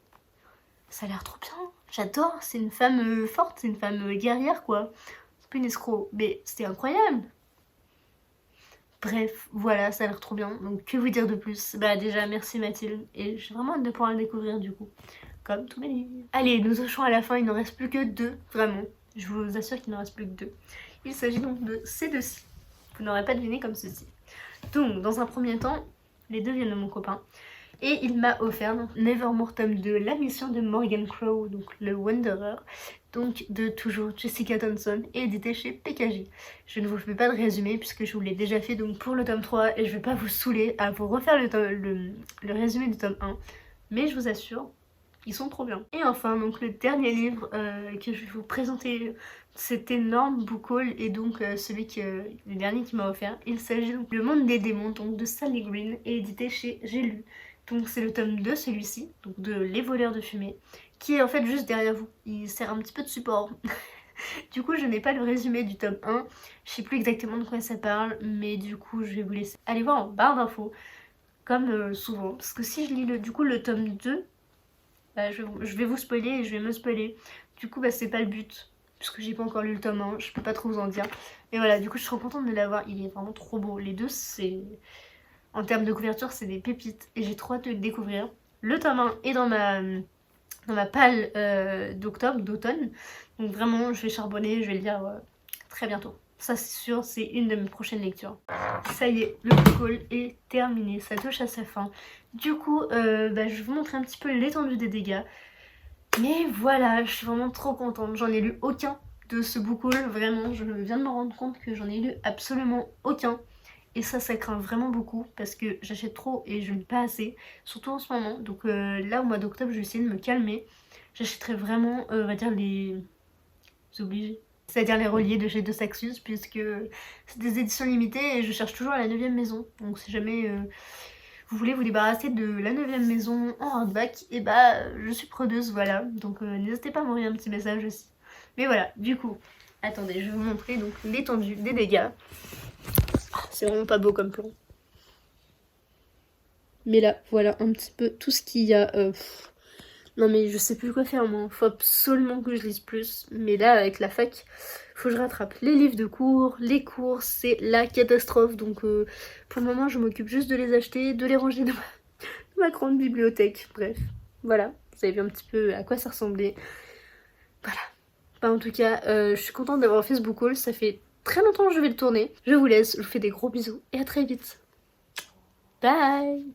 A: Ça a l'air trop bien, j'adore, c'est une femme forte, c'est une femme guerrière quoi. C'est pas une escroc, mais c'était incroyable. Bref, voilà, ça a l'air trop bien. Donc que vous dire de plus? Bah déjà, merci Mathilde. Et j'ai vraiment hâte de pouvoir le découvrir du coup. Comme tous mes livres. Allez, nous touchons à la fin, il n'en reste plus que 2. Vraiment, je vous assure qu'il n'en reste plus que 2. Il s'agit donc de ces 2-ci. Vous n'aurez pas deviné comme ceci. Donc, dans un premier temps, les 2 viennent de mon copain. Et il m'a offert donc, Nevermore tome 2, la mission de Morgan Crow, donc le Wanderer, donc de toujours Jessica Thompson, et édité chez PKJ. Je ne vous fais pas de résumé puisque je vous l'ai déjà fait donc pour le tome 3 et je ne vais pas vous saouler à vous refaire le résumé du tome 1, mais je vous assure, ils sont trop bien. Et enfin, donc le dernier livre que je vais vous présenter, cet énorme book haul et donc le dernier qui m'a offert, il s'agit donc Le Monde des Démons, donc de Sally Green, et édité chez J'ai lu. Donc c'est le tome 2 celui-ci, donc de Les Voleurs de Fumée, qui est en fait juste derrière vous. Il sert un petit peu de support. Du coup, je n'ai pas le résumé du tome 1. Je sais plus exactement de quoi ça parle, mais du coup, je vais vous laisser aller voir en barre d'infos, comme souvent. Parce que si je lis le tome 2, bah, je vais vous spoiler et je vais me spoiler. Du coup, bah, c'est pas le but, puisque j'ai pas encore lu le tome 1, je peux pas trop vous en dire. Mais voilà, du coup, je suis trop contente de l'avoir. Il est vraiment trop beau. Les deux, c'est... En termes de couverture, c'est des pépites. Et j'ai trop hâte de le découvrir. Le tome 1 est dans ma palle d'octobre, d'automne. Donc vraiment, je vais charbonner, je vais le lire très bientôt. Ça c'est sûr, c'est une de mes prochaines lectures. Ça y est, le book haul est terminé, ça touche à sa fin. Du coup, je vais vous montrer un petit peu l'étendue des dégâts. Mais voilà, je suis vraiment trop contente. J'en ai lu aucun de ce book haul, vraiment. Je viens de me rendre compte que j'en ai lu absolument aucun. Et ça craint vraiment beaucoup parce que j'achète trop et je lis pas assez, surtout en ce moment. Donc là, au mois d'octobre, je vais essayer de me calmer. J'achèterai vraiment, on va dire, les obligés. C'est-à-dire les reliés de chez De Saxus, puisque c'est des éditions limitées et je cherche toujours la 9ème maison. Donc si jamais vous voulez vous débarrasser de la 9ème maison en hardback, et bah je suis preneuse, voilà. Donc n'hésitez pas à m'envoyer un petit message aussi. Mais voilà, du coup, attendez, je vais vous montrer donc l'étendue des dégâts. C'est vraiment pas beau comme plan. Mais là, voilà un petit peu tout ce qu'il y a. Non mais je sais plus quoi faire moi. Faut absolument que je lise plus. Mais là, avec la fac, faut que je rattrape les livres de cours, les cours, c'est la catastrophe. Donc pour le moment, je m'occupe juste de les acheter, de les ranger dans ma grande bibliothèque. Bref, voilà. Vous avez vu un petit peu à quoi ça ressemblait. Voilà. Bah, en tout cas, je suis contente d'avoir fait ce book haul. Ça fait très longtemps que je vais le tourner. Je vous laisse, je vous fais des gros bisous et à très vite. Bye!